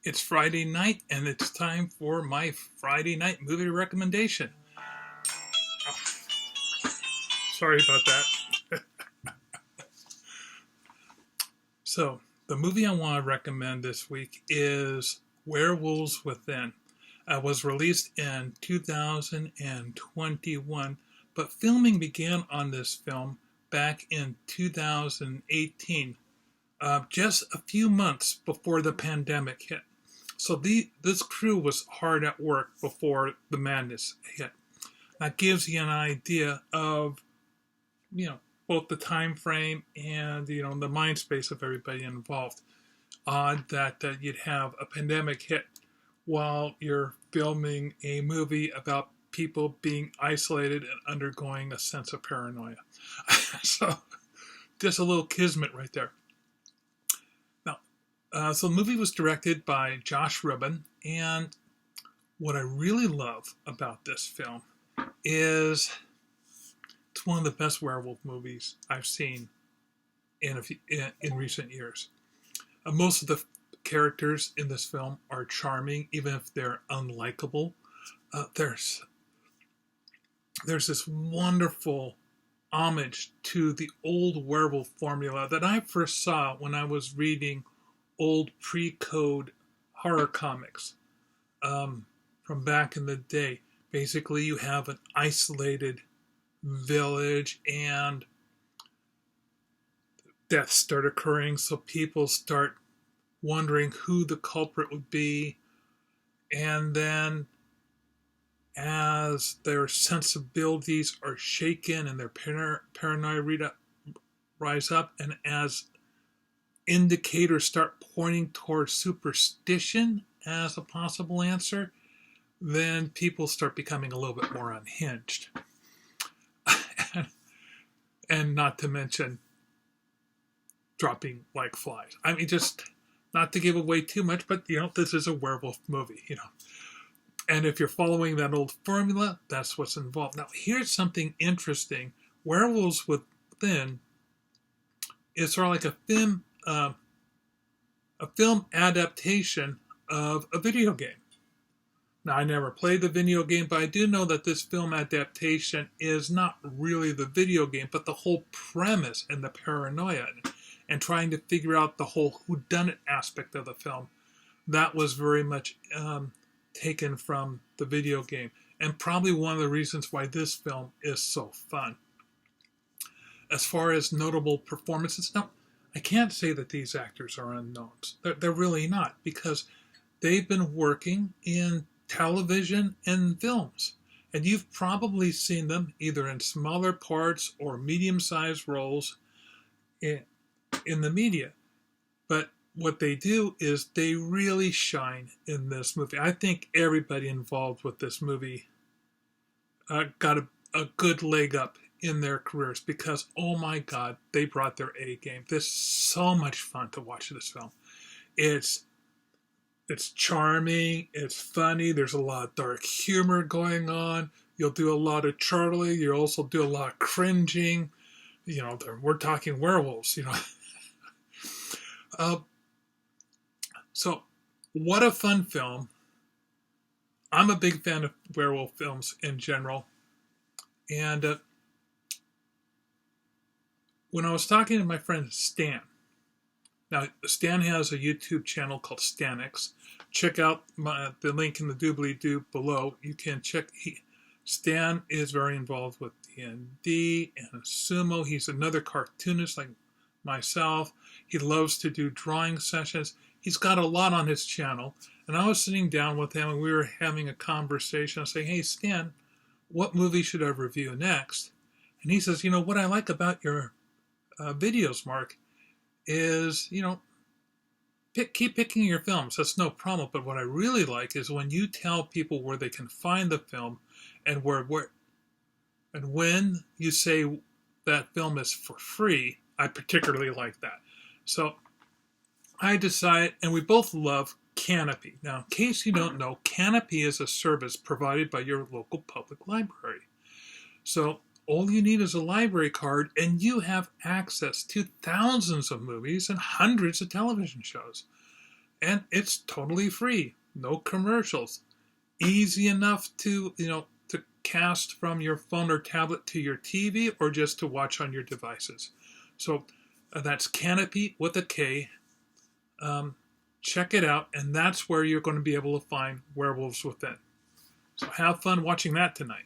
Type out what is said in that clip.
It's Friday night, and it's time for my Friday night movie recommendation. Sorry about that. So, the movie I want to recommend this week is Werewolves Within. It was released in 2021, but filming began on this film back in 2018, just a few months before the pandemic hit. So this crew was hard at work before the madness hit. That gives you an idea of, both the time frame and, the mind space of everybody involved. Odd that you'd have a pandemic hit while you're filming a movie about people being isolated and undergoing a sense of paranoia. So, just a little kismet right there. So the movie was directed by Josh Rubin, and what I really love about this film is it's one of the best werewolf movies I've seen in recent years. Most of the characters in this film are charming, even if they're unlikable. There's this wonderful homage to the old werewolf formula that I first saw when I was reading old pre-code horror comics from back in the day. Basically, you have an isolated village and deaths start occurring, so people start wondering who the culprit would be. And then as their sensibilities are shaken and their paranoia rise up, and as indicators start pointing towards superstition as a possible answer, then people start becoming a little bit more unhinged. And not to mention dropping like flies. I mean, just not to give away too much, but this is a werewolf movie, And if you're following that old formula, that's what's involved. Now, here's something interesting. Werewolves Within is sort of like a film adaptation of a video game. Now, I never played the video game, but I do know that this film adaptation is not really the video game, but the whole premise and the paranoia and trying to figure out the whole whodunit aspect of the film. That was very much taken from the video game, and probably one of the reasons why this film is so fun. As far as notable performances, now, I can't say that these actors are unknowns. They're really not, because they've been working in television and films. And you've probably seen them either in smaller parts or medium-sized roles in the media. But what they do is they really shine in this movie. I think everybody involved with this movie got a good leg up in their careers, because, oh my God, they brought their A game. This is so much fun to watch this film. It's charming, it's funny, there's a lot of dark humor going on. You'll do a lot of chortling, you'll also do a lot of cringing. We're talking werewolves, So, what a fun film. I'm a big fan of werewolf films in general. And when I was talking to my friend Stan, now Stan has a YouTube channel called Stannex. Check out the link in the doobly-doo below. You can check. Stan is very involved with D&D and sumo. He's another cartoonist like myself. He loves to do drawing sessions. He's got a lot on his channel. And I was sitting down with him and we were having a conversation. I was saying, hey, Stan, what movie should I review next? And he says, what I like about your videos, Mark, is, keep picking your films. That's no problem. But what I really like is when you tell people where they can find the film and and when you say that film is for free. I particularly like that. So I decided, and we both love Canopy. Now, in case you don't know, Canopy is a service provided by your local public library. So all you need is a library card, and you have access to thousands of movies and hundreds of television shows. And it's totally free. No commercials. Easy enough to, to cast from your phone or tablet to your TV or just to watch on your devices. So that's Canopy with a K. Check it out, and that's where you're going to be able to find Werewolves Within. So have fun watching that tonight.